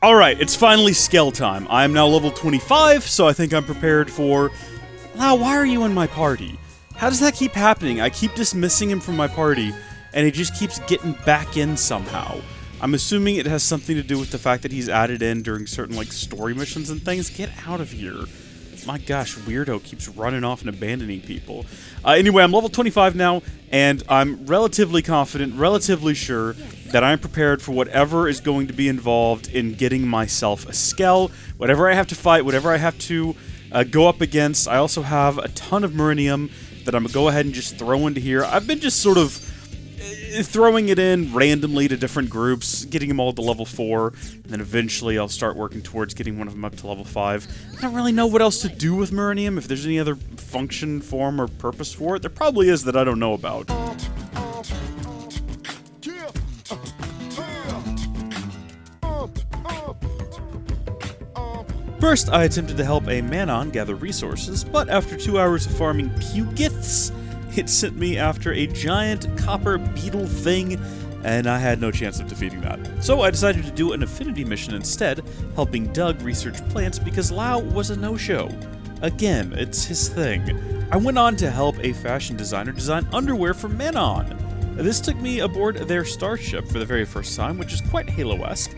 Alright, it's finally Skell time. I am now level 25, so I think I'm prepared for... Wow, why are you in my party? How does that keep happening? I keep dismissing him from my party, and he just keeps getting back in somehow. I'm assuming it has something to do with the fact that he's added in during certain, like, story missions and things. Get out of here. My gosh, weirdo keeps running off and abandoning people. Anyway, I'm level 25 now, and I'm relatively confident, relatively sure that I'm prepared for whatever is going to be involved in getting myself a Skell. Whatever I have to fight, whatever I have to go up against. I also have a ton of Miranium that I'm going to go ahead and just throw into here. I've been just sort of throwing it in randomly to different groups, getting them all to level 4, and then eventually I'll start working towards getting one of them up to level 5. I don't really know what else to do with Miranium, if there's any other function, form, or purpose for it. There probably is that I don't know about. First, I attempted to help a Manon gather resources, but after 2 hours of farming Pugiths, it sent me after a giant copper beetle thing, and I had no chance of defeating that. So I decided to do an affinity mission instead, helping Doug research plants because Lau was a no-show. Again, it's his thing. I went on to help a fashion designer design underwear for Manon. This took me aboard their starship for the very first time, which is quite Halo-esque.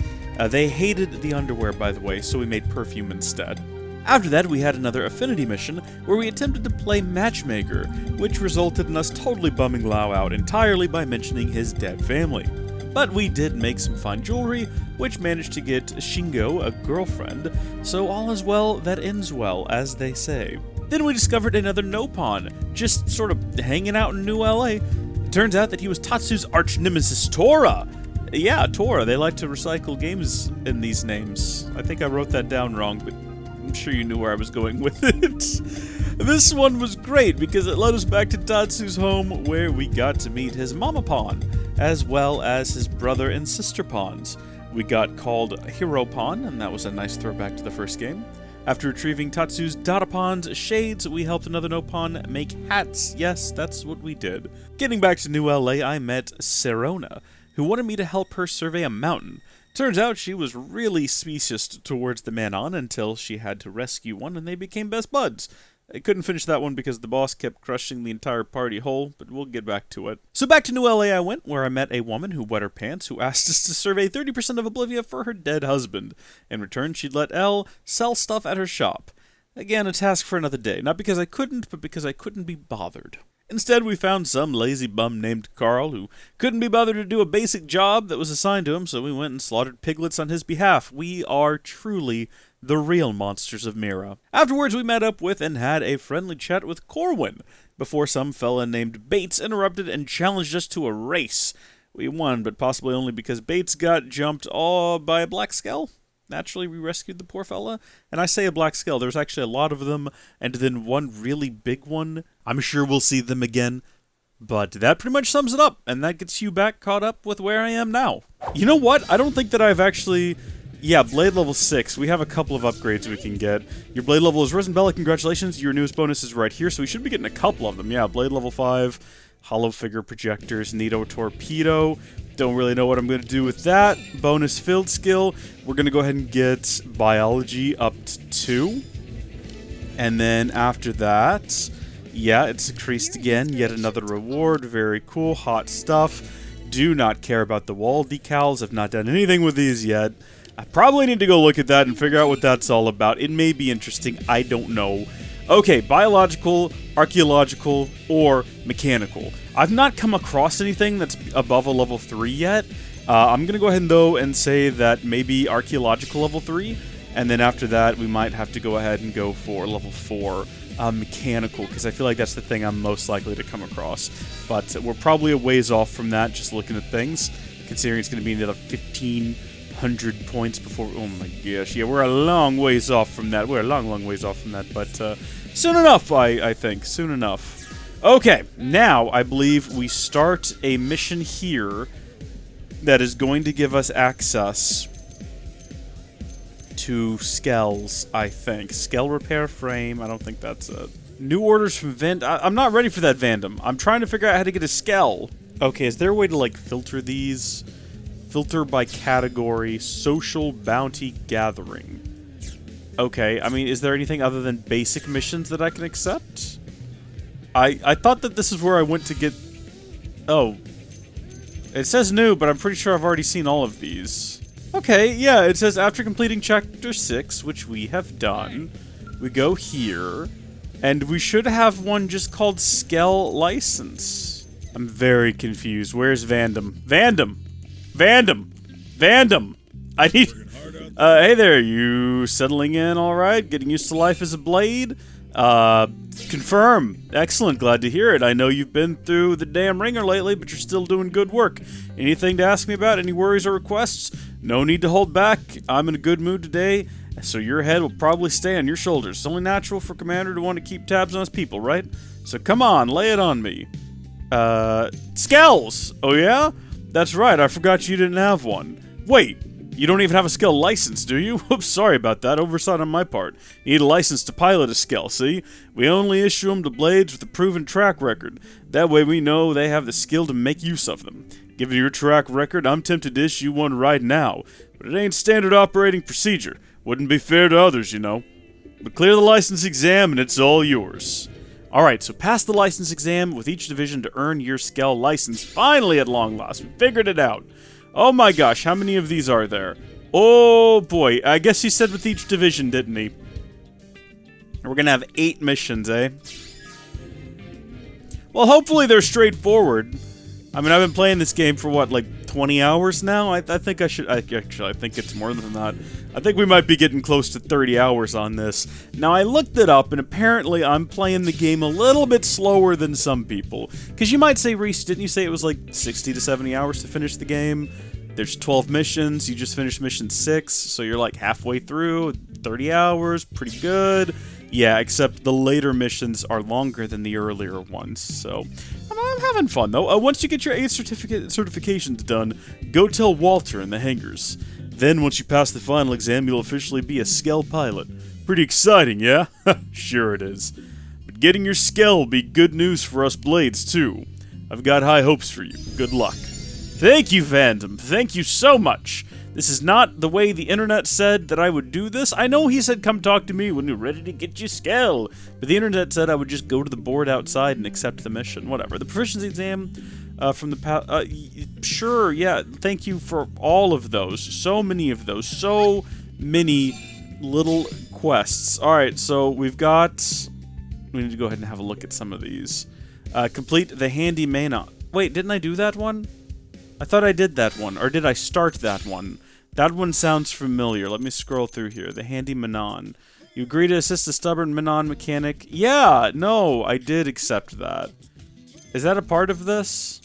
They hated the underwear, by the way, so we made perfume instead. After that, we had another affinity mission, where we attempted to play matchmaker, which resulted in us totally bumming Lau out entirely by mentioning his dead family. But we did make some fine jewelry, which managed to get Shingo a girlfriend, so all is well that ends well, as they say. Then we discovered another Nopon, just sort of hanging out in New LA. It turns out that he was Tatsu's arch-nemesis Tora! Yeah, Tora, they like to recycle games in these names. I think I wrote that down wrong, but I'm sure you knew where I was going with it. This one was great because it led us back to Tatsu's home where we got to meet his mama pawn, as well as his brother and sister pawns. We got called Hero Pawn, and that was a nice throwback to the first game. After retrieving Tatsu's Data Pawn's shades, we helped another Nopon make hats. Yes, that's what we did. Getting back to New LA, I met Serona, who wanted me to help her survey a mountain. Turns out she was really specious towards the Manon until she had to rescue one, and they became best buds. I couldn't finish that one because the boss kept crushing the entire party whole, but we'll get back to it. So back to New LA I went, where I met a woman who wet her pants, who asked us to survey 30% of Oblivia for her dead husband. In return, she'd let Elle sell stuff at her shop. Again, a task for another day, not because I couldn't, but because I couldn't be bothered. Instead, we found some lazy bum named Carl who couldn't be bothered to do a basic job that was assigned to him, so we went and slaughtered piglets on his behalf. We are truly the real monsters of Mira. Afterwards, we met up with and had a friendly chat with Corwin, before some fella named Bates interrupted and challenged us to a race. We won, but possibly only because Bates got jumped by a black Skell. Naturally, we rescued the poor fella. And I say a black Skell, there's actually a lot of them, and then one really big one. I'm sure we'll see them again. But that pretty much sums it up, and that gets you back caught up with where I am now. You know what? I don't think that I've actually... Yeah, Blade level 6. We have a couple of upgrades we can get. Your Blade level is risen, Bella. Congratulations. Your newest bonus is right here, so we should be getting a couple of them. Yeah, Blade level 5, Hollow Figure Projectors, Nito Torpedo. Don't really know what I'm going to do with that. Bonus Field Skill. We're going to go ahead and get Biology up to 2. And then after that, yeah, it's increased again. Yet another reward. Very cool. Hot stuff. Do not care about the wall decals. I've not done anything with these yet. I probably need to go look at that and figure out what that's all about. It may be interesting. I don't know. Okay, biological, archaeological, or mechanical. I've not come across anything that's above a level 3 yet. I'm going to go ahead, though, and say that maybe archaeological level 3, and then after that, we might have to go ahead and go for level 4 mechanical, because I feel like that's the thing I'm most likely to come across. But we're probably a ways off from that, just looking at things, considering it's going to be another 1,500 points before... Oh my gosh, yeah, we're a long ways off from that. We're a long ways off from that, but soon enough, I think. Soon enough. Okay, now I believe we start a mission here that is going to give us access to Skells, I think. Skell Repair Frame, I don't think that's it. New orders from Vend... I'm not ready for that Vandom. I'm trying to figure out how to get a Skell. Okay, is there a way to, like, filter these? Filter by category. Social bounty gathering. Okay, I mean, is there anything other than basic missions that I can accept? I thought that this is where I went to get... Oh. It says new, but I'm pretty sure I've already seen all of these. Okay, yeah, it says after completing Chapter 6, which we have done, we go here, and we should have one just called Skell License. I'm very confused. Where's Vandom? Vandom! Vandom! Vandom! I need... hey there, you settling in alright? Getting used to life as a blade? Confirm. Excellent, glad to hear it. I know you've been through the damn ringer lately, but you're still doing good work. Anything to ask me about? Any worries or requests? No need to hold back. I'm in a good mood today, so your head will probably stay on your shoulders. It's only natural for Commander to want to keep tabs on his people, right? So come on, lay it on me. Skells! Oh yeah? That's right, I forgot you didn't have one. Wait. You don't even have a Skell license, do you? Oops, sorry about that. Oversight on my part. You need a license to pilot a Skell, see? We only issue them to blades with a proven track record. That way we know they have the skill to make use of them. Given your track record, I'm tempted to issue one right now. But it ain't standard operating procedure. Wouldn't be fair to others, you know. But clear the license exam and it's all yours. Alright, so pass the license exam with each division to earn your Skell license. Finally, at long last, we figured it out. Oh my gosh, how many of these are there? Oh boy, I guess he said with each division, didn't he? We're gonna have 8 missions, eh? Well, hopefully they're straightforward. I mean, I've been playing this game for what, like 20 hours now? I think I should... Actually, I think it's more than that. I think we might be getting close to 30 hours on this. Now, I looked it up, and apparently I'm playing the game a little bit slower than some people. Because you might say, Reese, didn't you say it was like 60 to 70 hours to finish the game? There's 12 missions, you just finished mission 6, so you're like halfway through, 30 hours, pretty good. Yeah, except the later missions are longer than the earlier ones, so... I'm having fun, though. Once you get your 8 certifications done, go tell Walter in the hangars. Then, once you pass the final exam, you'll officially be a Skell pilot. Pretty exciting, yeah? Sure it is. But getting your Skell will be good news for us Blades, too. I've got high hopes for you. Good luck. Thank you, Vandom. Thank you so much. This is not the way the internet said that I would do this. I know he said come talk to me when you're ready to get your Skell, but the internet said I would just go to the board outside and accept the mission. Whatever. The proficiency exam from the past... sure, yeah. Thank you for all of those. So many of those. So many little quests. Alright, so we've got... We need to go ahead and have a look at some of these. Complete the handy mana... Wait, didn't I do that one? I thought I did that one, or did I start that one? That one sounds familiar. Let me scroll through here. The Handy Manon. You agree to assist the stubborn Manon mechanic? Yeah, no, I did accept that. Is that a part of this?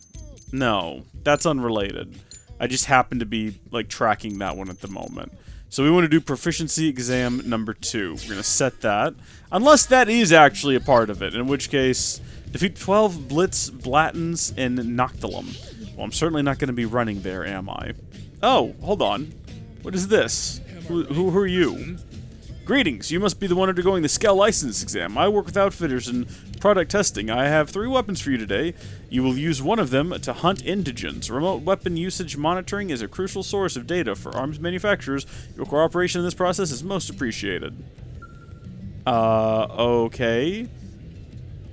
No, that's unrelated. I just happen to be, like, tracking that one at the moment. So we want to do Proficiency Exam number 2. We're going to set that. Unless that is actually a part of it, in which case, defeat 12 Blitz, Blattens, and Noctilum. Well, I'm certainly not going to be running there, am I? Oh, hold on. What is this? Who are you? Greetings, you must be the one undergoing the Skell license exam. I work with outfitters and product testing. I have 3 weapons for you today. You will use one of them to hunt indigents. Remote weapon usage monitoring is a crucial source of data for arms manufacturers. Your cooperation in this process is most appreciated. Okay.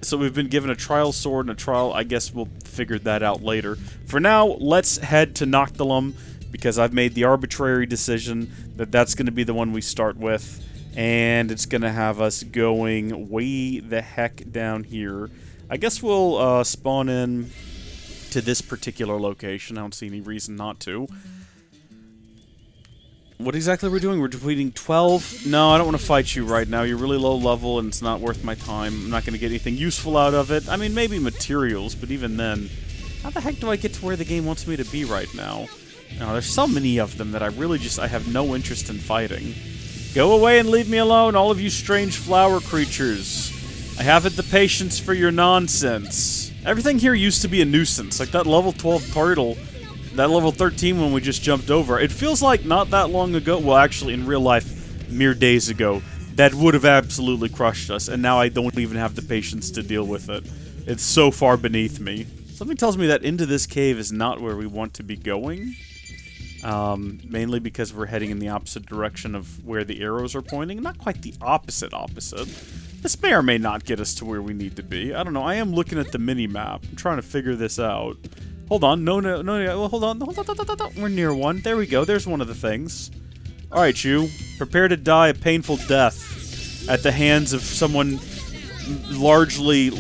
So we've been given a trial sword and a trial... I guess we'll figure that out later. For now, let's head to Noctilum, because I've made the arbitrary decision that that's going to be the one we start with. And it's going to have us going way the heck down here. I guess we'll spawn in to this particular location. I don't see any reason not to. What exactly are we doing? We're depleting 12? No, I don't want to fight you right now. You're really low level and it's not worth my time. I'm not going to get anything useful out of it. I mean, maybe materials, but even then... How the heck do I get to where the game wants me to be right now? No, there's so many of them that I really just... I have no interest in fighting. Go away and leave me alone, all of you strange flower creatures. I haven't the patience for your nonsense. Everything here used to be a nuisance. Like that level 12 turtle... That level 13 when we just jumped over. It feels like not that long ago, well actually in real life, mere days ago, that would have absolutely crushed us, and now I don't even have the patience to deal with it. It's so far beneath me. Something tells me that into this cave is not where we want to be going. Mainly because we're heading in the opposite direction of where the arrows are pointing. Not quite the opposite. This may or may not get us to where we need to be. I don't know. I am looking at the mini-map. I'm trying to figure this out. Hold on. No. Well, hold on. We're near one. There we go. There's one of the things. Alright, you. Prepare to die a painful death at the hands of someone largely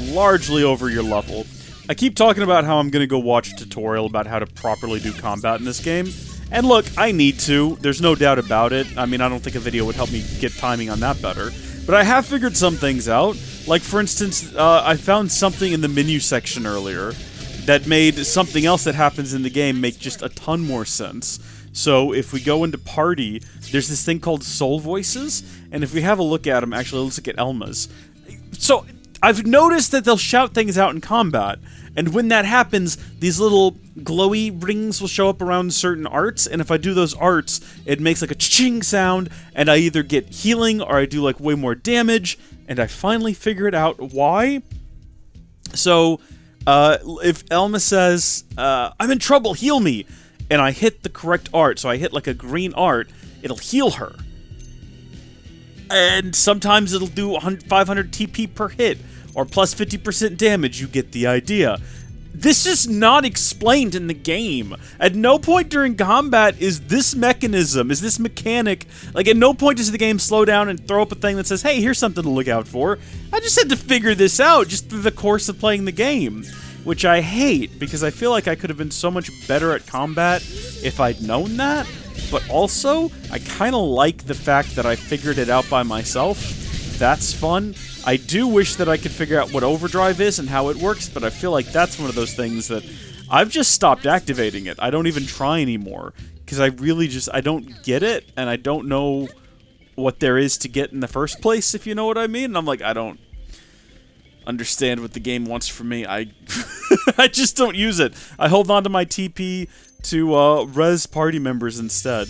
over your level. I keep talking about how I'm going to go watch a tutorial about how to properly do combat in this game. And look, I need to. There's no doubt about it. I mean, I don't think a video would help me get timing on that better. But I have figured some things out. Like, for instance, I found something in the menu section earlier that made something else that happens in the game make just a ton more sense. So, if we go into party, there's this thing called soul voices, and if we have a look at them, actually, let's look at Elma's. So, I've noticed that they'll shout things out in combat, and when that happens, these little glowy rings will show up around certain arts, and if I do those arts, it makes like a ching sound, and I either get healing or I do like way more damage, and I finally figured out why. So, if Elma says, I'm in trouble, heal me, and I hit the correct art, so I hit like a green art, it'll heal her. And sometimes it'll do 500 TP per hit, or plus 50% damage, you get the idea. This is not explained in the game. At no point during combat is this mechanism, is this mechanic, like at no point does the game slow down and throw up a thing that says, hey, here's something to look out for. I just had to figure this out just through the course of playing the game, which I hate, because I feel like I could have been so much better at combat if I'd known that, but also, I kind of like the fact that I figured it out by myself. That's fun. I do wish that I could figure out what overdrive is and how it works, but I feel like that's one of those things that I've just stopped activating it. I don't even try anymore, because I really just, I don't get it, and I don't know what there is to get in the first place, if you know what I mean. And I'm like, I don't understand what the game wants from me. I just don't use it. I hold on to my TP to res party members instead.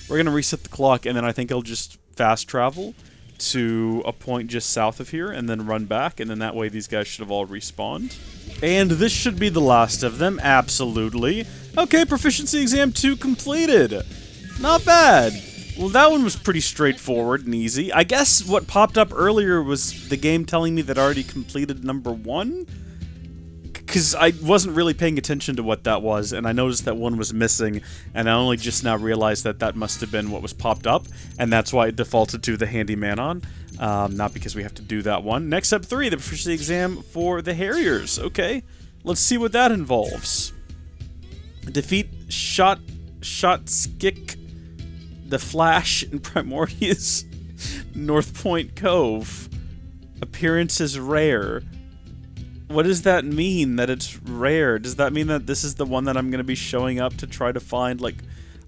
We're going to reset the clock, and then I think I'll just fast travel to a point just south of here, and then run back, and then that way these guys should have all respawned. And this should be the last of them, absolutely. Okay, Proficiency Exam 2 completed. Not bad. Well, that one was pretty straightforward and easy. I guess what popped up earlier was the game telling me that I already completed number 1? Because I wasn't really paying attention to what that was, and I noticed that one was missing, and I only just now realized that that must have been what was popped up, and that's why it defaulted to the handyman on, not because we have to do that one. Next up 3, the Proficiency Exam for the Harriers. Okay, let's see what that involves. Defeat Shotskick, the Flash in Primordius, North Point Cove. Appearance is rare. What does that mean, that it's rare? Does that mean that this is the one that I'm going to be showing up to try to find, like,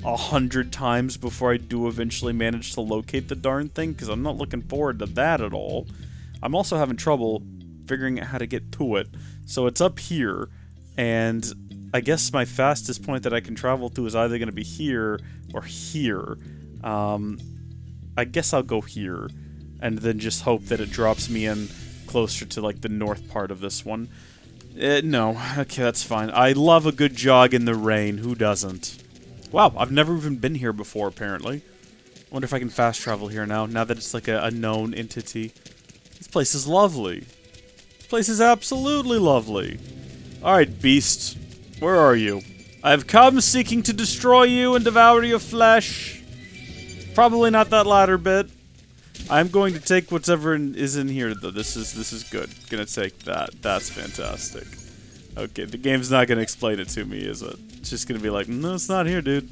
100 times before I do eventually manage to locate the darn thing? Because I'm not looking forward to that at all. I'm also having trouble figuring out how to get to it. So it's up here, and I guess my fastest point that I can travel to is either going to be here or here. I guess I'll go here, and then just hope that it drops me in closer to, like, the north part of this one. No. Okay, that's fine. I love a good jog in the rain. Who doesn't? Wow, I've never even been here before, apparently. I wonder if I can fast travel here now that it's, like, a known entity. This place is lovely. This place is absolutely lovely. Alright, beast. Where are you? I have come seeking to destroy you and devour your flesh. Probably not that latter bit. I'm going to take whatever is in here, though. This is good. Gonna take that. That's fantastic. Okay, the game's not gonna explain it to me, is it? It's just gonna be like, no, it's not here, dude.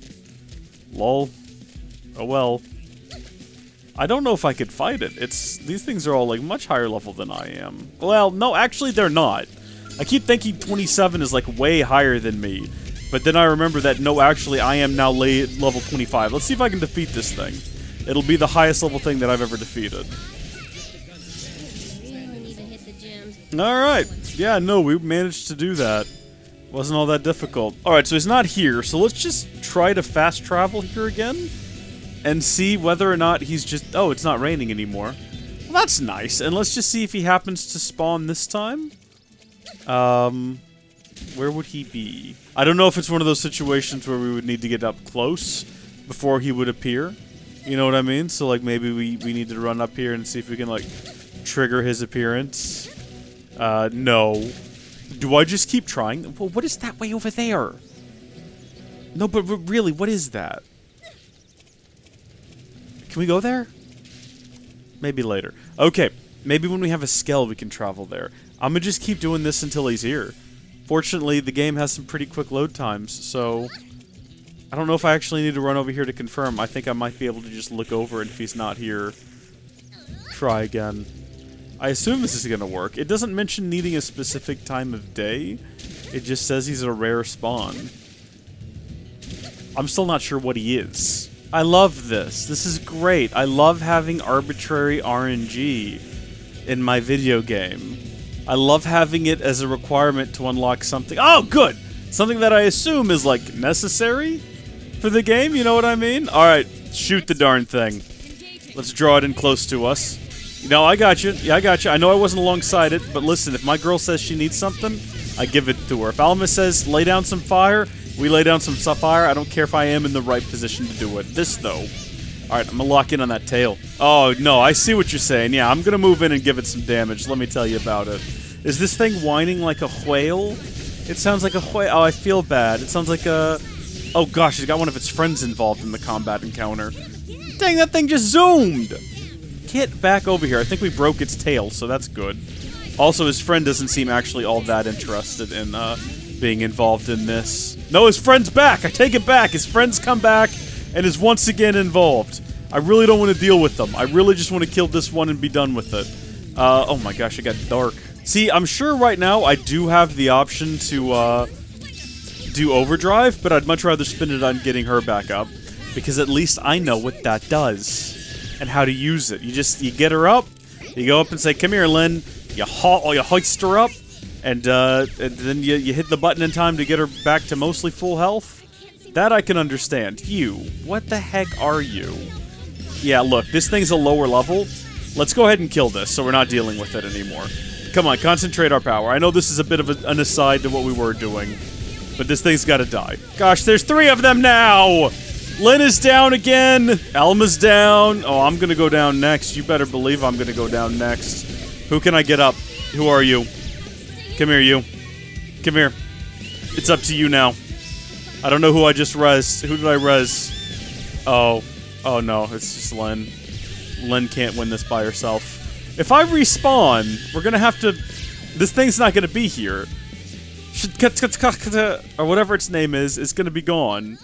Lol. Oh well. I don't know if I could fight it. These things are all, like, much higher level than I am. Well, no, actually they're not. I keep thinking 27 is, like, way higher than me. But then I remember that, no, actually, I am now level 25. Let's see if I can defeat this thing. It'll be the highest level thing that I've ever defeated. Alright. Yeah, no, we managed to do that. Wasn't all that difficult. Alright, so he's not here, so let's just try to fast travel here again. And see whether or not he's just... Oh, it's not raining anymore. Well, that's nice. And let's just see if he happens to spawn this time. Where would he be? I don't know if it's one of those situations where we would need to get up close before he would appear. You know what I mean? So, like, maybe we need to run up here and see if we can, like, trigger his appearance. No. Do I just keep trying? Well, what is that way over there? No, but really, what is that? Can we go there? Maybe later. Okay, maybe when we have a Skell, we can travel there. I'm gonna just keep doing this until he's here. Fortunately, the game has some pretty quick load times, so... I don't know if I actually need to run over here to confirm. I think I might be able to just look over, and if he's not here, try again. I assume this is gonna work. It doesn't mention needing a specific time of day. It just says he's a rare spawn. I'm still not sure what he is. I love this. This is great. I love having arbitrary RNG in my video game. I love having it as a requirement to unlock something. Oh, good! Something that I assume is, like, necessary for the game, you know what I mean? Alright, shoot the darn thing. Let's draw it in close to us. You know, I got you. Yeah, I got you. I know I wasn't alongside it, but listen, if my girl says she needs something, I give it to her. If Alma says lay down some fire, we lay down some fire. I don't care if I am in the right position to do it. This, though. Alright, I'm gonna lock in on that tail. Oh, no, I see what you're saying. Yeah, I'm gonna move in and give it some damage. Let me tell you about it. Is this thing whining like a whale? It sounds like a whale. Oh, I feel bad. It sounds like a... Oh, gosh, it's got one of its friends involved in the combat encounter. Dang, that thing just zoomed! Get back over here. I think we broke its tail, so that's good. Also, his friend doesn't seem actually all that interested in, being involved in this. No, his friend's back! I take it back! His friend's come back and is once again involved. I really don't want to deal with them. I really just want to kill this one and be done with it. Oh my gosh, it got dark. See, I'm sure right now I do have the option to, do overdrive, but I'd much rather spend it on getting her back up, because at least I know what that does and how to use it. You get her up, you go up and say, "Come here, Lynn." You hoist her up, and then you hit the button in time to get her back to mostly full health. That I can understand. You, what the heck are you? Yeah, look, this thing's a lower level. Let's go ahead and kill this, so we're not dealing with it anymore. Come on, concentrate our power. I know this is a bit of an aside to what we were doing, but this thing's gotta die. Gosh, there's 3 of them now! Lynn is down again! Alma's down. Oh, I'm gonna go down next. You better believe I'm gonna go down next. Who can I get up? Who are you? Come here, you. Come here. It's up to you now. I don't know who I just rezzed. Who did I res? Oh. Oh no, it's just Lynn. Lynn can't win this by herself. If I respawn, we're gonna have to... This thing's not gonna be here. Or whatever its name is gonna be gone.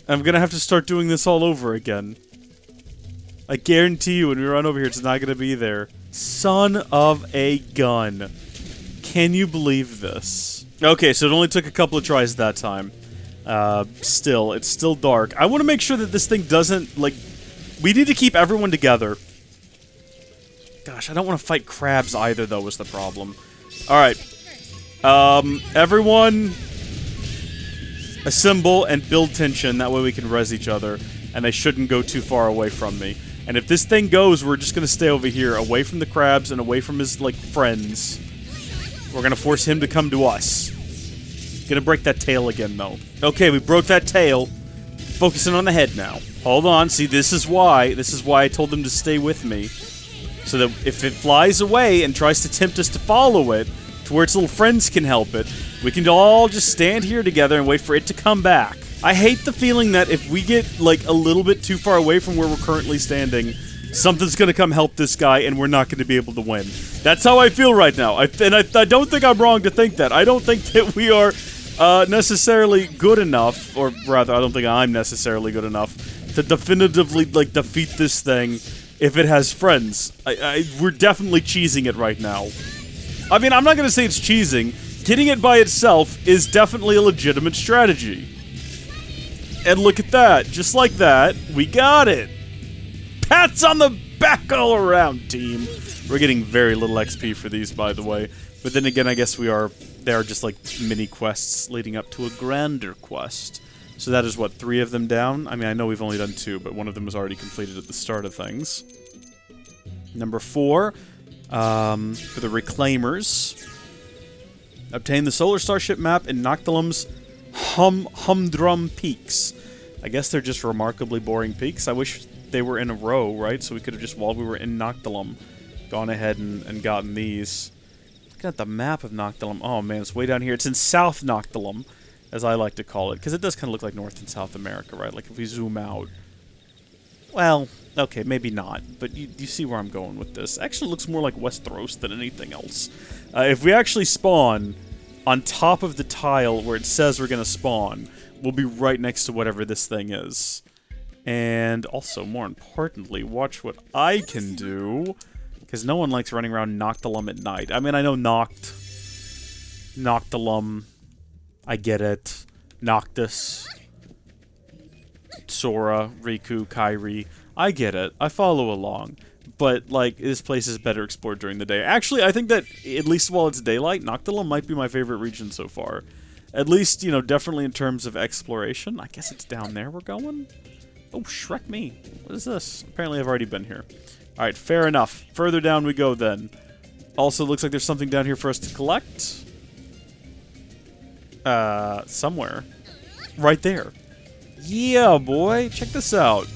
I'm gonna have to start doing this all over again. I guarantee you when we run over here, it's not gonna be there. Son of a gun. Can you believe this? Okay, so it only took a couple of tries that time. Still, it's still dark. I want to make sure that this thing doesn't, like... We need to keep everyone together. Gosh, I don't want to fight crabs either, though, is the problem. Alright. Everyone... assemble and build tension, that way we can res each other. And they shouldn't go too far away from me. And if this thing goes, we're just gonna stay over here, away from the crabs and away from his, like, friends. We're gonna force him to come to us. Gonna break that tail again, though. Okay, we broke that tail. Focusing on the head now. Hold on, see, this is why I told them to stay with me. So that if it flies away and tries to tempt us to follow it, to where its little friends can help it, we can all just stand here together and wait for it to come back. I hate the feeling that if we get, like, a little bit too far away from where we're currently standing, something's gonna come help this guy and we're not gonna be able to win. That's how I feel right now. I don't think I'm wrong to think that. I don't think that we are necessarily good enough, or rather, I don't think I'm necessarily good enough to definitively, like, defeat this thing if it has friends. We're definitely cheesing it right now. I mean, I'm not gonna say it's cheesing. Getting it by itself is definitely a legitimate strategy. And look at that. Just like that, we got it. Pats on the back all around, team. We're getting very little XP for these, by the way. But then again, I guess they are just like mini quests leading up to a grander quest. So that is, what, 3 of them down? I mean, I know we've only done 2, but one of them was already completed at the start of things. Number 4, for the Reclaimers. Obtain the Solar Starship map in Noctilum's Humdrum Peaks. I guess they're just remarkably boring peaks. I wish they were in a row, right? So we could have just, while we were in Noctilum, gone ahead and gotten these. Look at the map of Noctilum. Oh man, it's way down here. It's in South Noctilum, as I like to call it, because it does kind of look like North and South America, right? Like if we zoom out. Well, okay, maybe not, but you see where I'm going with this. Actually, it looks more like Westeros than anything else. If we actually spawn on top of the tile where it says we're going to spawn, we'll be right next to whatever this thing is. And also, more importantly, watch what I can do, because no one likes running around Noctilum at night. I mean, I know Noctilum, I get it, Noctis, Sora, Riku, Kairi, I get it, I follow along. But, like, this place is better explored during the day. Actually, I think that, at least while it's daylight, Noctilum might be my favorite region so far. At least, you know, definitely in terms of exploration. I guess it's down there we're going? Oh, Shrek me. What is this? Apparently I've already been here. Alright, fair enough. Further down we go, then. Also, looks like there's something down here for us to collect. Somewhere. Right there. Yeah, boy. Check this out.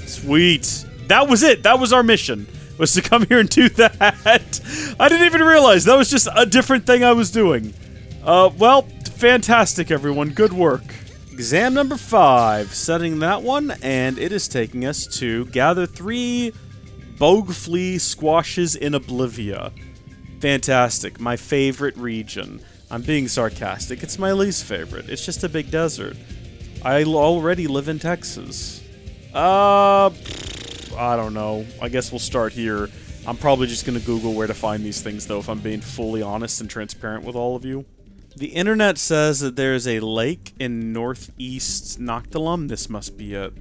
Sweet. That was it. That was our mission. Was to come here and do that. I didn't even realize. That was just a different thing I was doing. Well, fantastic, everyone. Good work. Exam number 5. Setting that one, and it is taking us to gather 3 Bogflea squashes in Oblivia. Fantastic. My favorite region. I'm being sarcastic. It's my least favorite. It's just a big desert. I already live in Texas. I don't know. I guess we'll start here. I'm probably just going to Google where to find these things, though, if I'm being fully honest and transparent with all of you. The internet says that there's a lake in northeast Noctilum. This must be it.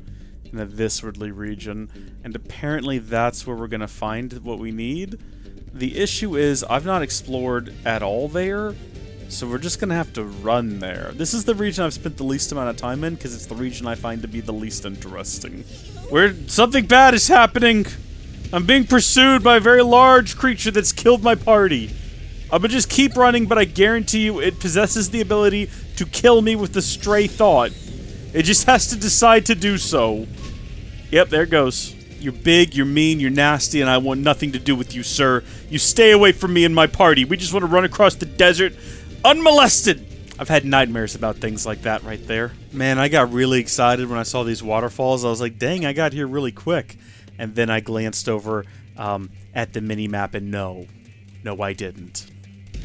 In the Viswardly region. And apparently that's where we're going to find what we need. The issue is, I've not explored at all there, so we're just going to have to run there. This is the region I've spent the least amount of time in, because it's the region I find to be the least interesting. Something bad is happening! I'm being pursued by a very large creature that's killed my party. I'm gonna just keep running, but I guarantee you it possesses the ability to kill me with a stray thought. It just has to decide to do so. Yep, there it goes. You're big, you're mean, you're nasty, and I want nothing to do with you, sir. You stay away from me and my party. We just want to run across the desert unmolested. I've had nightmares about things like that right there. Man, I got really excited when I saw these waterfalls. I was like, dang, I got here really quick. And then I glanced over at the mini-map and no, I didn't.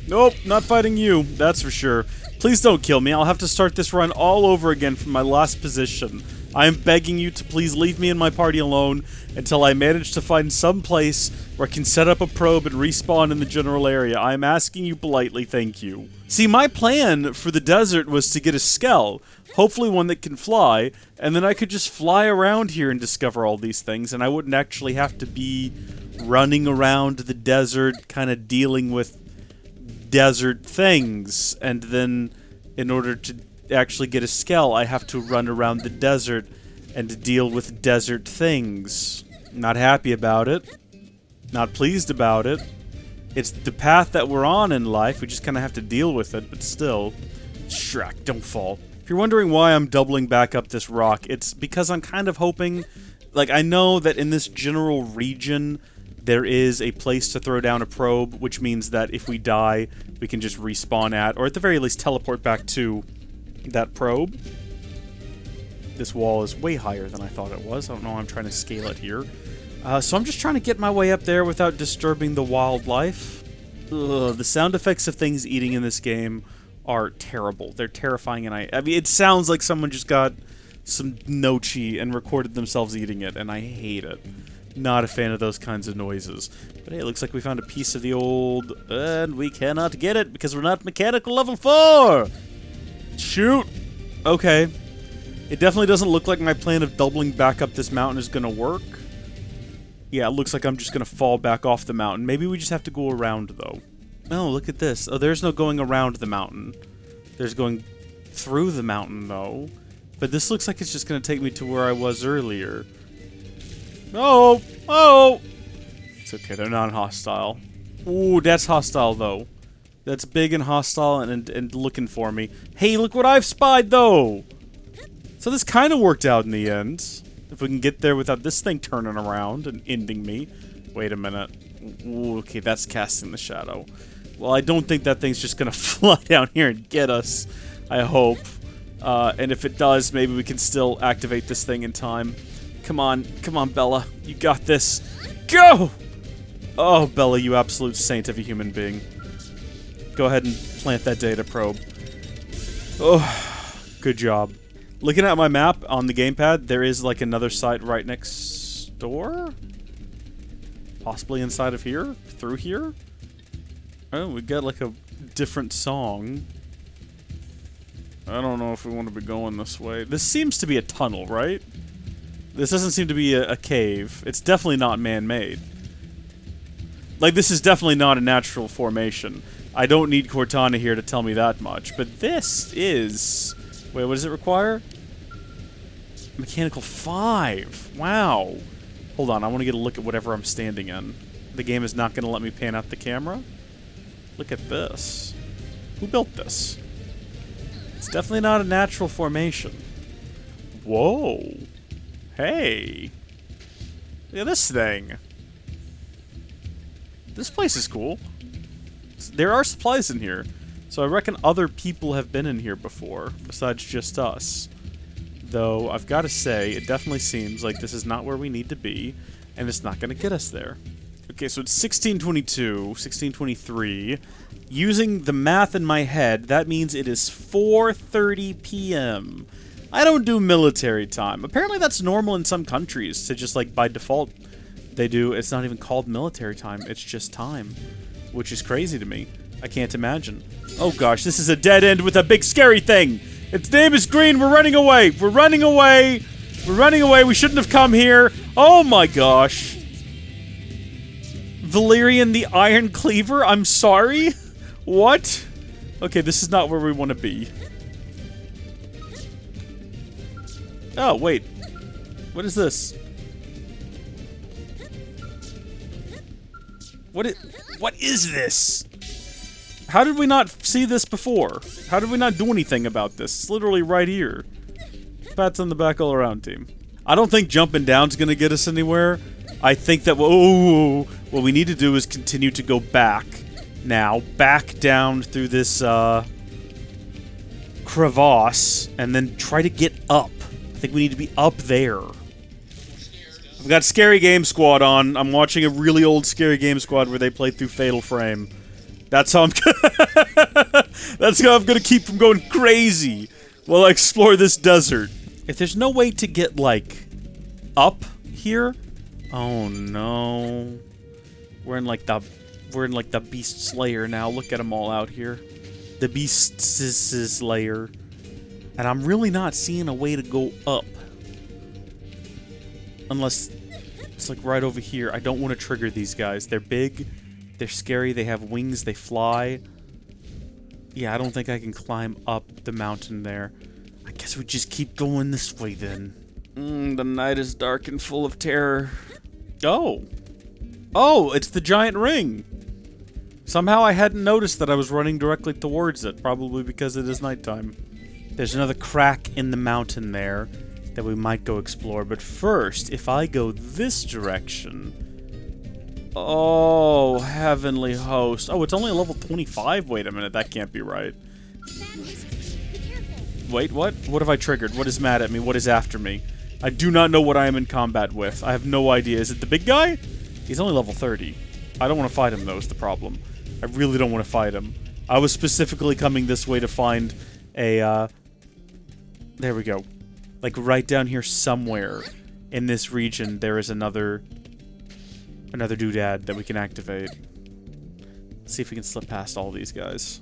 Nope, not fighting you, that's for sure. Please don't kill me. I'll have to start this run all over again from my last position. I am begging you to please leave me and my party alone until I manage to find some place where I can set up a probe and respawn in the general area. I am asking you politely, thank you. See, my plan for the desert was to get a Skell, hopefully one that can fly, and then I could just fly around here and discover all these things, and I wouldn't actually have to be running around the desert, kind of dealing with desert things, and then in order to actually get a Skell, I have to run around the desert and deal with desert things. Not happy about it. Not pleased about it. It's the path that we're on in life. We just kind of have to deal with it, but still. Shrek, don't fall. If you're wondering why I'm doubling back up this rock, it's because I'm kind of hoping... Like, I know that in this general region, there is a place to throw down a probe, which means that if we die, we can just respawn at, or at the very least teleport back to that probe. This wall is way higher than I thought it was. I don't know why I'm trying to scale it here. So I'm just trying to get my way up there without disturbing the wildlife. Ugh, the sound effects of things eating in this game are terrible. They're terrifying, and I mean, it sounds like someone just got some nochi and recorded themselves eating it, and I hate it. Not a fan of those kinds of noises. But hey, it looks like we found a piece of the old... And we cannot get it because we're not mechanical level 4! Shoot! Okay. It definitely doesn't look like my plan of doubling back up this mountain is gonna work. Yeah, it looks like I'm just gonna fall back off the mountain. Maybe we just have to go around, though. Oh, look at this. Oh, there's no going around the mountain. There's going through the mountain, though. But this looks like it's just gonna take me to where I was earlier. Oh! Oh! It's okay, they're non-hostile. Ooh, that's hostile, though. that's big and hostile and looking for me. Hey, look what I've spied, though! So this kind of worked out in the end. If we can get there without this thing turning around and ending me. Wait a minute. Ooh, okay, that's casting the shadow. Well, I don't think that thing's just gonna fly down here and get us. I hope. And if it does, maybe we can still activate this thing in time. Come on, Bella. You got this. Go! Oh, Bella, you absolute saint of a human being. Go ahead and plant that data probe. Oh, good job. Looking at my map on the gamepad, there is like another site right next door? Possibly inside of here? Through here? Oh, we got like a different song. I don't know if we want to be going this way. This seems to be a tunnel, right? This doesn't seem to be a cave. It's definitely not man-made. Like, this is definitely not a natural formation. I don't need Cortana here to tell me that much. But this is... Wait, what does it require? Mechanical 5. Wow. Hold on, I want to get a look at whatever I'm standing in. The game is not going to let me pan out the camera. Look at this. Who built this? It's definitely not a natural formation. Whoa. Hey. Look at this thing. This place is cool. There are supplies in here. So I reckon other people have been in here before, besides just us. Though, I've got to say, it definitely seems like this is not where we need to be, and it's not going to get us there. Okay, so it's 1622, 1623. Using the math in my head, that means it is 4:30 p.m. I don't do military time. Apparently that's normal in some countries, to just, like, by default, they do. It's not even called military time, it's just time. Which is crazy to me. I can't imagine. Oh gosh, this is a dead end with a big scary thing! Its name is Green, we're running away! We're running away! We're running away, we shouldn't have come here! Oh my gosh! Valerian the Iron Cleaver, I'm sorry? What? Okay, this is not where we want to be. Oh, wait. What is this? What is this? How did we not see this before? How did we not do anything about this? It's literally right here. Pats on the back all around, team. I don't think jumping down's gonna get us anywhere. I think that what we need to do is continue to go back now, back down through this crevasse, and then try to get up. I think we need to be up there. I've got Scary Game Squad on. I'm watching a really old Scary Game Squad where they played through Fatal Frame. That's how I'm that's how I'm gonna keep from going crazy while I explore this desert. If there's no way to get, like, up here... Oh no. We're in like the Beast Slayer now. Look at them all out here. The Beast Slayer. And I'm really not seeing a way to go up. Unless it's like right over here. I don't want to trigger these guys. They're big. They're scary. They have wings. They fly. Yeah, I don't think I can climb up the mountain there. I guess we just keep going this way then. The night is dark and full of terror. Oh. Oh, it's the giant ring. Somehow I hadn't noticed that I was running directly towards it, probably because it is nighttime. There's another crack in the mountain there that we might go explore, but first, if I go this direction... Oh, heavenly host. Oh, it's only a level 25? Wait a minute, that can't be right. Wait, what? What have I triggered? What is mad at me? What is after me? I do not know what I am in combat with. I have no idea. Is it the big guy? He's only level 30. I don't want to fight him, though, is the problem. I really don't want to fight him. I was specifically coming this way to find a, there we go. Like, right down here somewhere in this region, there is another doodad that we can activate. Let's see if we can slip past all these guys.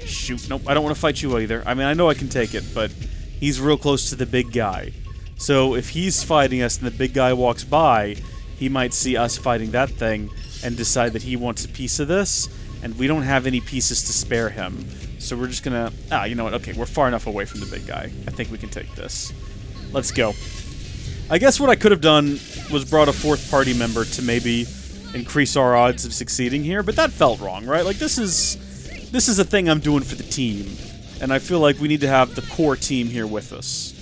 Shoot, nope, I don't want to fight you either. I mean, I know I can take it, but he's real close to the big guy. So if he's fighting us and the big guy walks by, he might see us fighting that thing and decide that he wants a piece of this, and we don't have any pieces to spare him. So we're just gonna... Ah, you know what? Okay, we're far enough away from the big guy. I think we can take this. Let's go. I guess what I could have done was brought a fourth party member to maybe increase our odds of succeeding here, but that felt wrong, right? Like, this is a thing I'm doing for the team, and I feel like we need to have the core team here with us.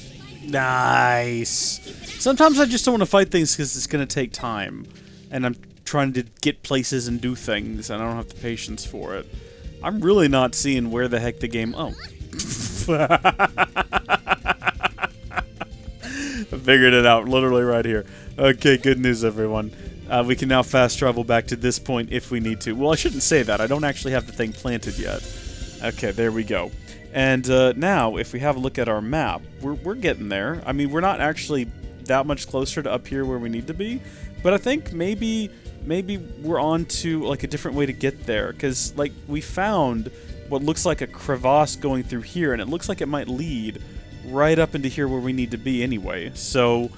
Nice! Sometimes I just don't want to fight things because it's going to take time, and I'm trying to get places and do things, and I don't have the patience for it. I'm really not seeing where the heck the game... Oh. I figured it out, literally right here. Okay, good news, everyone. We can now fast travel back to this point if we need to. Well, I shouldn't say that. I don't actually have the thing planted yet. Okay, there we go. And now, if we have a look at our map, we're getting there. I mean, we're not actually that much closer to up here where we need to be, but I think maybe we're on to like a different way to get there, because like we found what looks like a crevasse going through here, and it looks like it might lead right up into here where we need to be anyway. So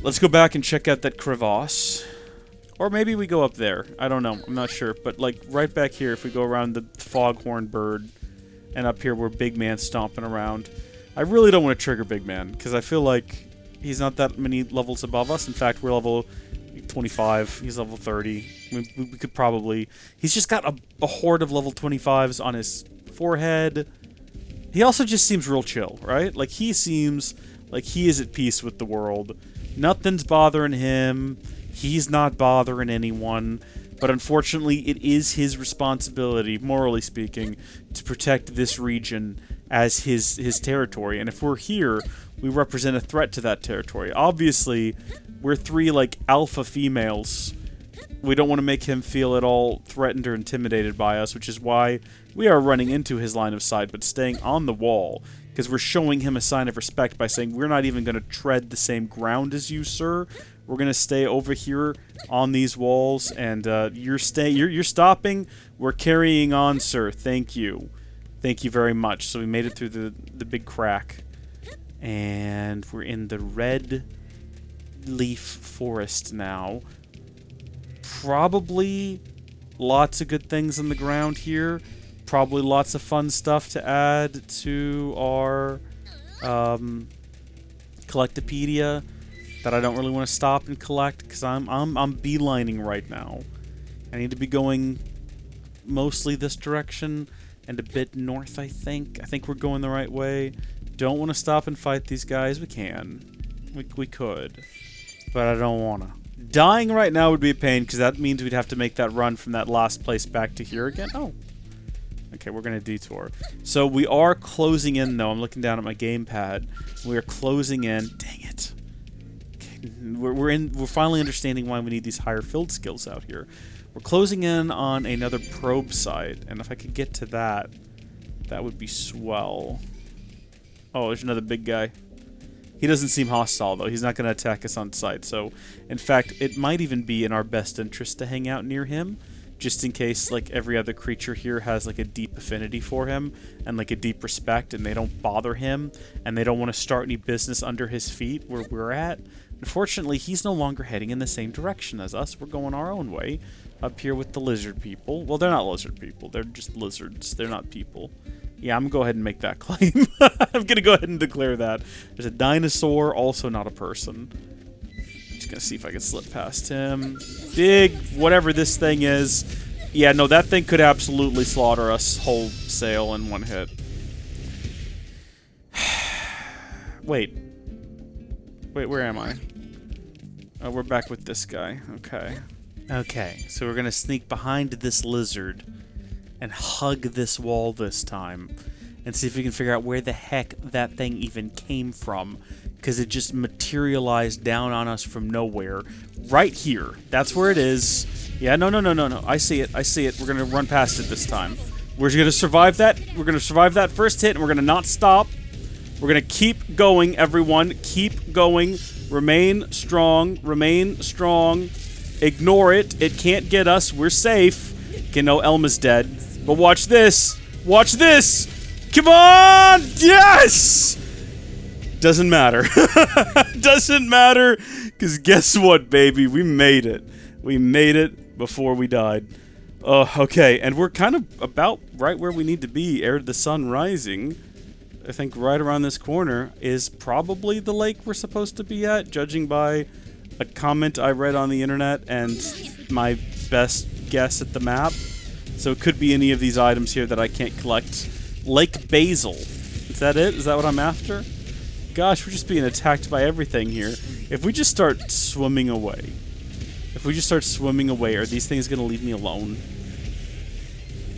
let's go back and check out that crevasse. Or maybe we go up there. I don't know. I'm not sure. But like right back here, if we go around the foghorn bird, and up here where Big Man's stomping around. I really don't want to trigger Big Man, because I feel like he's not that many levels above us. In fact, we're level 25. He's level 30. We could probably... He's just got a horde of level 25s on his forehead. He also just seems real chill, right? Like, he seems like he is at peace with the world. Nothing's bothering him. He's not bothering anyone. But unfortunately, it is his responsibility, morally speaking, to protect this region as his territory. And if we're here, we represent a threat to that territory. Obviously, we're three, like, alpha females. We don't want to make him feel at all threatened or intimidated by us, which is why we are running into his line of sight, but staying on the wall, because we're showing him a sign of respect by saying, we're not even going to tread the same ground as you, sir. We're going to stay over here on these walls, and you're stopping. We're carrying on, sir. Thank you. Thank you very much. So we made it through the big crack, and we're in the red leaf forest now. Probably lots of good things on the ground here. Probably lots of fun stuff to add to our Collectopedia that I don't really want to stop and collect, because I'm beelining right now. I need to be going mostly this direction and a bit north, I think. I think we're going the right way. Don't want to stop and fight these guys. We can. We could. But I don't want to. Dying right now would be a pain, because that means we'd have to make that run from that last place back to here again. Oh. Okay, we're going to detour. So we are closing in, though. I'm looking down at my gamepad. We are closing in. Dang it. Okay, we're finally understanding why we need these higher field skills out here. We're closing in on another probe site, and if I could get to that, that would be swell. Oh, there's another big guy. He doesn't seem hostile, though. He's not going to attack us on sight. So, in fact, it might even be in our best interest to hang out near him, just in case, like, every other creature here has, like, a deep affinity for him and, like, a deep respect, and they don't bother him, and they don't want to start any business under his feet where we're at. Unfortunately, he's no longer heading in the same direction as us. We're going our own way up here with the lizard people. Well, they're not lizard people. They're just lizards. They're not people. Yeah, I'm going to go ahead and make that claim. I'm going to go ahead and declare that. There's a dinosaur, also not a person. Just going to see if I can slip past him. Big, whatever this thing is. Yeah, no, that thing could absolutely slaughter us wholesale in one hit. Wait, where am I? Oh, we're back with this guy. Okay. Okay, so we're going to sneak behind this lizard and hug this wall this time, and see if we can figure out where the heck that thing even came from, because it just materialized down on us from nowhere. Right here. That's where it is. Yeah, no. I see it. We're going to run past it this time. We're going to survive that. We're going to survive that first hit, and we're going to not stop. We're going to keep going, everyone. Keep going. Remain strong. Remain strong. Ignore it. It can't get us. We're safe. Okay, no, Elma's dead. But watch this! Watch this! Come on! Yes! Doesn't matter. Doesn't matter, because guess what, baby? We made it. We made it before we died. Okay, and we're kind of about right where we need to be, ere the sun rising. I think right around this corner is probably the lake we're supposed to be at, judging by a comment I read on the internet and my best guess at the map. So it could be any of these items here that I can't collect. Lake Basil. Is that it? Is that what I'm after? Gosh, we're just being attacked by everything here. If we just start swimming away. If we just start swimming away, are these things going to leave me alone?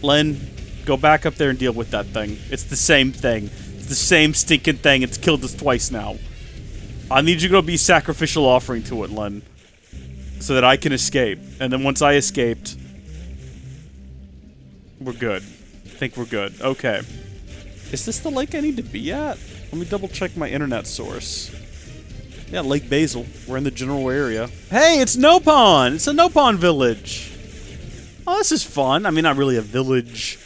Len, go back up there and deal with that thing. It's the same thing. It's the same stinking thing. It's killed us twice now. I need you to go be sacrificial offering to it, Len. So that I can escape. And then once I escaped, we're good. I think we're good. Okay. Is this the lake I need to be at? Let me double check my internet source. Yeah, Lake Basil. We're in the general area. Hey, it's Nopon! It's a Nopon village! Oh, this is fun. I mean, not really a village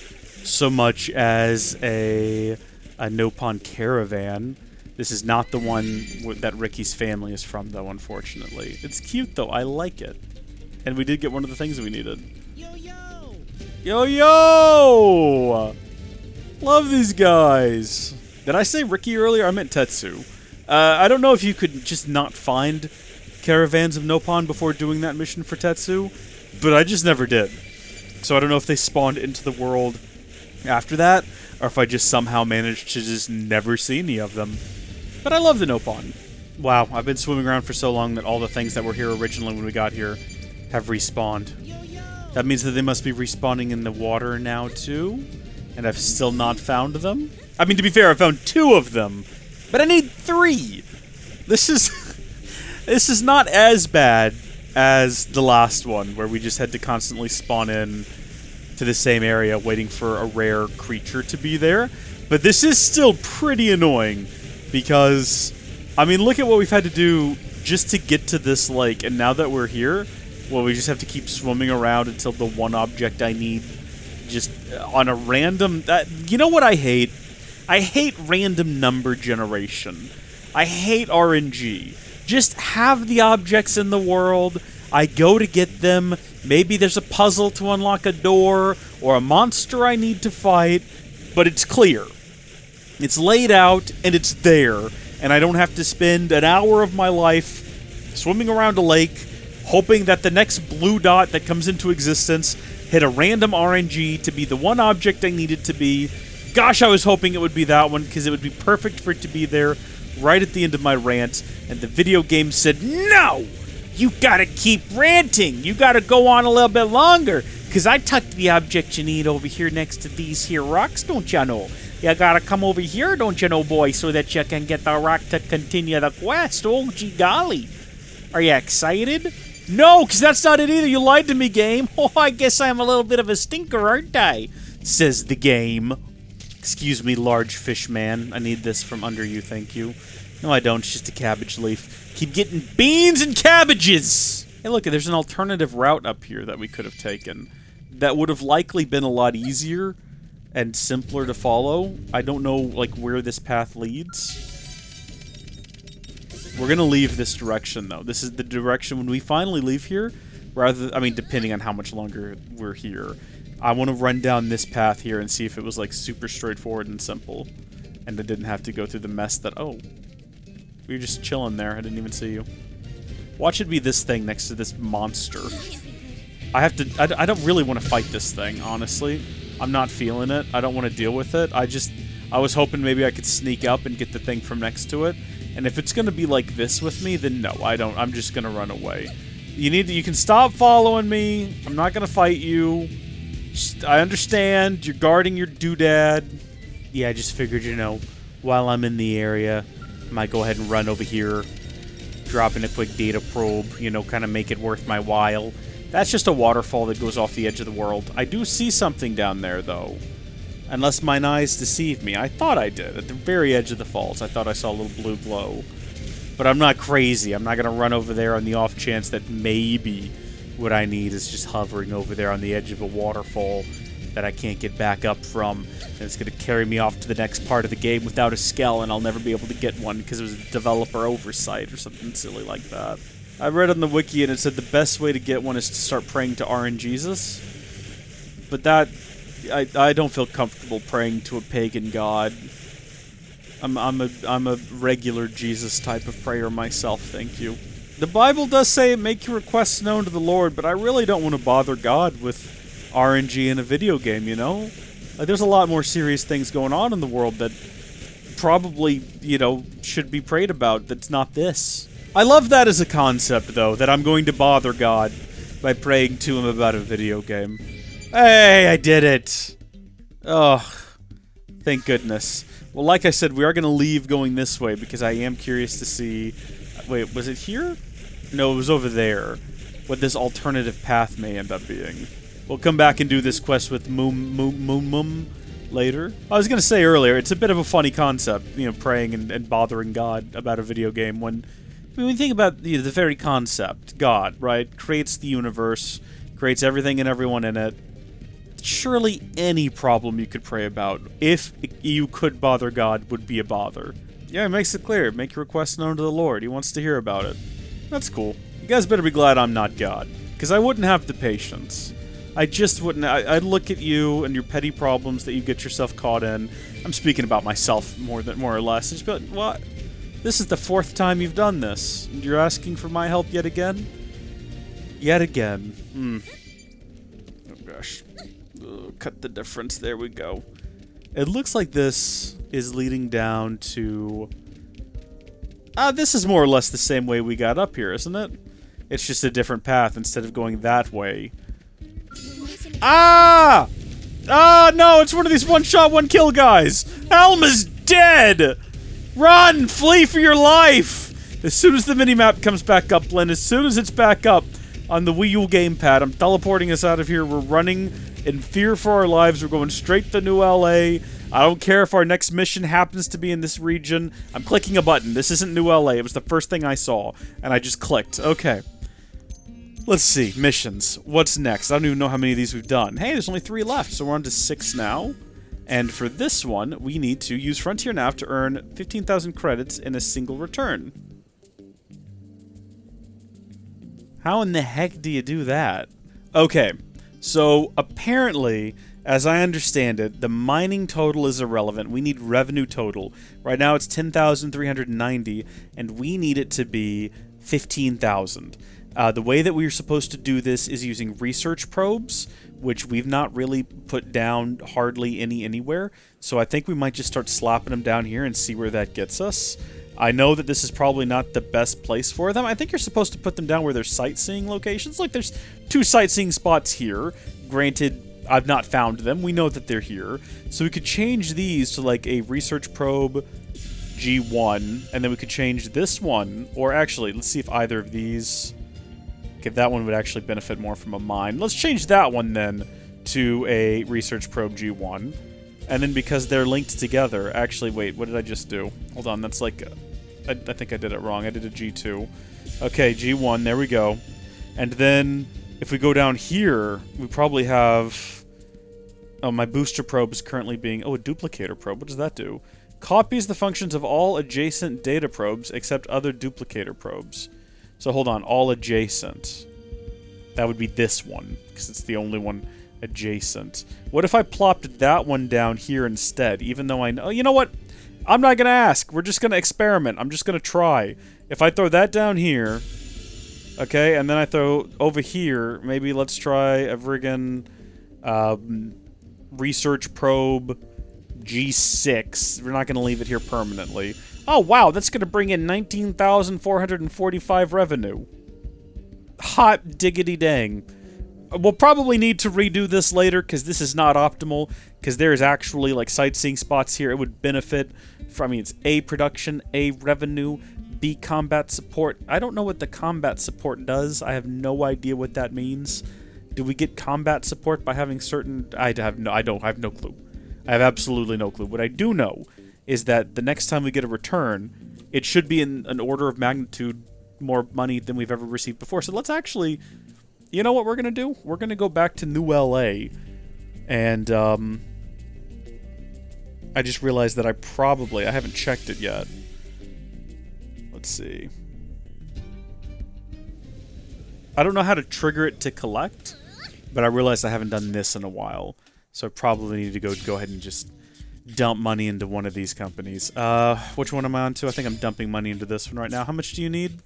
so much as a Nopon caravan. This is not the one that Ricky's family is from, though, unfortunately. It's cute, though. I like it. And we did get one of the things we needed. Yo-yo! Yo-yo! Love these guys. Did I say Ricky earlier? I meant Tetsu. I don't know if you could just not find caravans of Nopon before doing that mission for Tetsu, but I just never did. So I don't know if they spawned into the world after that, or if I just somehow managed to just never see any of them. But I love the Nopon. Wow, I've been swimming around for so long that all the things that were here originally when we got here have respawned. That means that they must be respawning in the water now, too? And I've still not found them? I mean, to be fair, I found 2 of them, but I need 3! This is not as bad as the last one, where we just had to constantly spawn in to the same area waiting for a rare creature to be there. But this is still pretty annoying, because, I mean, look at what we've had to do just to get to this lake, and now that we're here, well, we just have to keep swimming around until the one object I need just on a random... you know what I hate? I hate random number generation. I hate RNG. Just have the objects in the world. I go to get them. Maybe there's a puzzle to unlock a door or a monster I need to fight, but it's clear. It's laid out and it's there, and I don't have to spend an hour of my life swimming around a lake hoping that the next blue dot that comes into existence hit a random RNG to be the one object I need it to be. Gosh, I was hoping it would be that one, because it would be perfect for it to be there right at the end of my rant, and the video game said, no! You gotta keep ranting! You gotta go on a little bit longer, because I tucked the object you need over here next to these here rocks, don't ya know? You gotta come over here, don't you know, boy, so that you can get the rock to continue the quest. Oh, gee golly. Are you excited? No, because that's not it either. You lied to me, game. Oh, I guess I'm a little bit of a stinker, aren't I? Says the game. Excuse me, large fish man. I need this from under you, thank you. No, I don't. It's just a cabbage leaf. Keep getting beans and cabbages! Hey, look, there's an alternative route up here that we could have taken. That would have likely been a lot easier and simpler to follow. I don't know, like, where this path leads. We're gonna leave this direction, though. This is the direction when we finally leave here. I mean, depending on how much longer we're here. I want to run down this path here and see if it was, like, super straightforward and simple. And I didn't have to go through the mess that... Oh. We were just chilling there. I didn't even see you. Watch it be this thing next to this monster. I have to... I don't really want to fight this thing, honestly. I'm not feeling it. I don't want to deal with it. I was hoping maybe I could sneak up and get the thing from next to it. And if it's going to be like this with me, then no, I don't. I'm just going to run away. You can stop following me. I'm not going to fight you. I understand. You're guarding your doodad. Yeah, I just figured, you know, while I'm in the area, I might go ahead and run over here, drop in a quick data probe, you know, kind of make it worth my while. That's just a waterfall that goes off the edge of the world. I do see something down there, though. Unless mine eyes deceive me. I thought I did. At the very edge of the falls, I thought I saw a little blue glow. But I'm not crazy. I'm not going to run over there on the off chance that maybe what I need is just hovering over there on the edge of a waterfall that I can't get back up from. And it's going to carry me off to the next part of the game without a Skell, and I'll never be able to get one because it was a developer oversight or something silly like that. I read on the wiki and it said the best way to get one is to start praying to RNGesus. But that... I don't feel comfortable praying to a pagan god. I'm a regular Jesus type of prayer myself, thank you. The Bible does say make your requests known to the Lord, but I really don't want to bother God with RNG in a video game, you know? Like, there's a lot more serious things going on in the world that probably, you know, should be prayed about that's not this. I love that as a concept, though, that I'm going to bother God by praying to him about a video game. Hey, I did it! Oh, thank goodness. Well, like I said, we are going to leave going this way because I am curious to see... Wait, was it here? No, it was over there. What this alternative path may end up being. We'll come back and do this quest with Moom later. I was going to say earlier, it's a bit of a funny concept, you know, praying and bothering God about a video game when... I mean, when you think about the very concept, God, right? Creates the universe, creates everything and everyone in it. Surely any problem you could pray about, if you could bother God, would be a bother. Yeah, it makes it clear. Make your request known to the Lord. He wants to hear about it. That's cool. You guys better be glad I'm not God, because I wouldn't have the patience. I just wouldn't. I'd look at you and your petty problems that you get yourself caught in. I'm speaking about myself more or less. And just be like, what? This is the 4th time you've done this, and you're asking for my help yet again? Yet again. Oh gosh. Cut the difference. There we go. It looks like this is leading down to... this is more or less the same way we got up here, isn't it? It's just a different path instead of going that way. Ah! Ah, no, it's one of these one-shot, one-kill guys! Helm is dead! Run! Flee for your life! As soon as the minimap comes back up, Glenn, as soon as it's back up on the Wii U gamepad, I'm teleporting us out of here. We're running in fear for our lives. We're going straight to New LA. I don't care if our next mission happens to be in this region. I'm clicking a button. This isn't New LA. It was the first thing I saw, and I just clicked. Okay. Let's see. Missions. What's next? I don't even know how many of these we've done. Hey, there's only 3 left, so we're on to 6 now. And for this one, we need to use Frontier Nav to earn 15,000 credits in a single return. How in the heck do you do that? Okay, so apparently, as I understand it, the mining total is irrelevant. We need revenue total. Right now it's 10,390, and we need it to be 15,000. The way that we are supposed to do this is using research probes, which we've not really put down hardly anywhere. So I think we might just start slapping them down here and see where that gets us. I know that this is probably not the best place for them. I think you're supposed to put them down where there's sightseeing locations. Like, there's 2 sightseeing spots here. Granted, I've not found them. We know that they're here. So we could change these to, like, a research probe G1, and then we could change this one. Or actually, let's see if either of these... Okay, that one would actually benefit more from a mine. Let's change that one, then, to a research probe G1. And then because they're linked together... Actually, wait, what did I just do? Hold on, that's like... I think I did it wrong. I did a G2. Okay, G1, there we go. And then, if we go down here, we probably have... Oh, my booster probe is currently being... Oh, a duplicator probe. What does that do? Copies the functions of all adjacent data probes except other duplicator probes. So hold on, all adjacent. That would be this one, because it's the only one adjacent. What if I plopped that one down here instead, even though I know... You know what? I'm not going to ask. We're just going to experiment. I'm just going to try. If I throw that down here, okay, and then I throw over here, maybe let's try a friggin' research probe G6. We're not going to leave it here permanently. Oh, wow, that's going to bring in 19,445 revenue. Hot diggity dang. We'll probably need to redo this later, because this is not optimal, because there is actually, like, sightseeing spots here. It would benefit from, I mean, it's A, production, A, revenue, B, combat support. I don't know what the combat support does. I have no idea what that means. Do we get combat support by having certain... I have no clue. I have absolutely no clue. What I do know is that the next time we get a return, it should be in an order of magnitude more money than we've ever received before. So let's actually... You know what we're going to do? We're going to go back to New LA, and I just realized that I haven't checked it yet. Let's see. I don't know how to trigger it to collect, but I realized I haven't done this in a while, so I probably need to go ahead and just dump money into one of these companies. Which one am I on to? I think I'm dumping money into this one right now. How much do you need?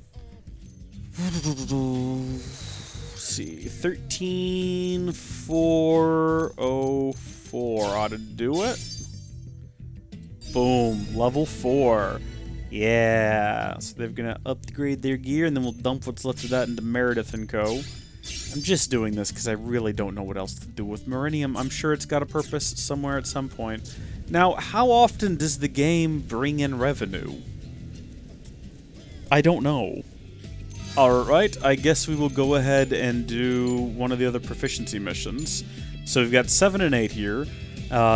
Let's see, 13,404 ought to do it. Boom, level 4. Yeah, so they're gonna upgrade their gear, and then we'll dump what's left of that into Meredith & Co. I'm just doing this because I really don't know what else to do with Miranium. I'm sure it's got a purpose somewhere at some point. Now, how often does the game bring in revenue? I don't know. Alright, I guess we will go ahead and do one of the other proficiency missions. So we've got 7 and 8 here.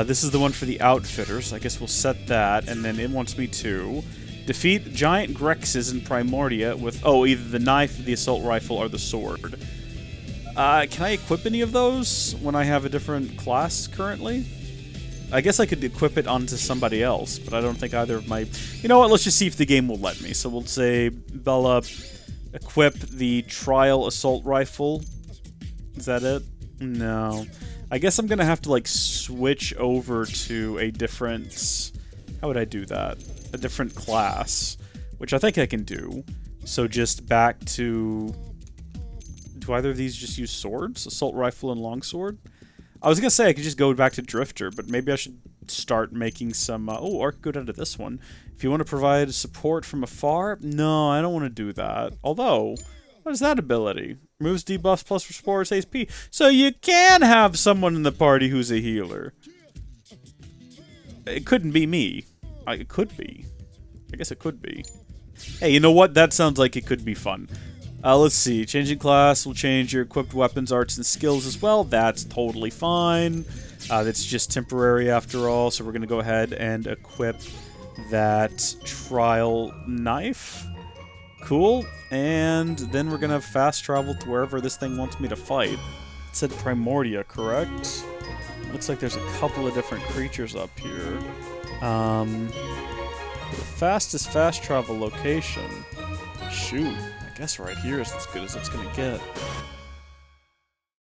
This is the one for the outfitters. I guess we'll set that, and then it wants me to defeat giant Grexes in Primordia with, either the knife, the assault rifle, or the sword. Can I equip any of those when I have a different class currently? I guess I could equip it onto somebody else, but I don't think either of my... You know what, let's just see if the game will let me. So we'll say, Bella, equip the Trial Assault Rifle. Is that it? No. I guess I'm gonna have to, like, switch over to a different... How would I do that? A different class, which I think I can do. So just back to... Do either of these just use swords? Assault Rifle and Longsword? I was gonna say I could just go back to Drifter, but maybe I should start making some... or I could go down to this one. If you want to provide support from afar? No, I don't want to do that. Although, what is that ability? Removes debuffs plus restores HP. So you can have someone in the party who's a healer. It couldn't be me. It could be. I guess it could be. Hey, you know what? That sounds like it could be fun. Let's see. Changing class will change your equipped weapons, arts, and skills as well. That's totally fine. That's just temporary after all, so we're going to go ahead and equip that trial knife. Cool. And then we're going to fast travel to wherever this thing wants me to fight. It said Primordia, correct? Looks like there's a couple of different creatures up here. The fastest fast travel location. Shoot. I guess right here is as good as it's gonna get.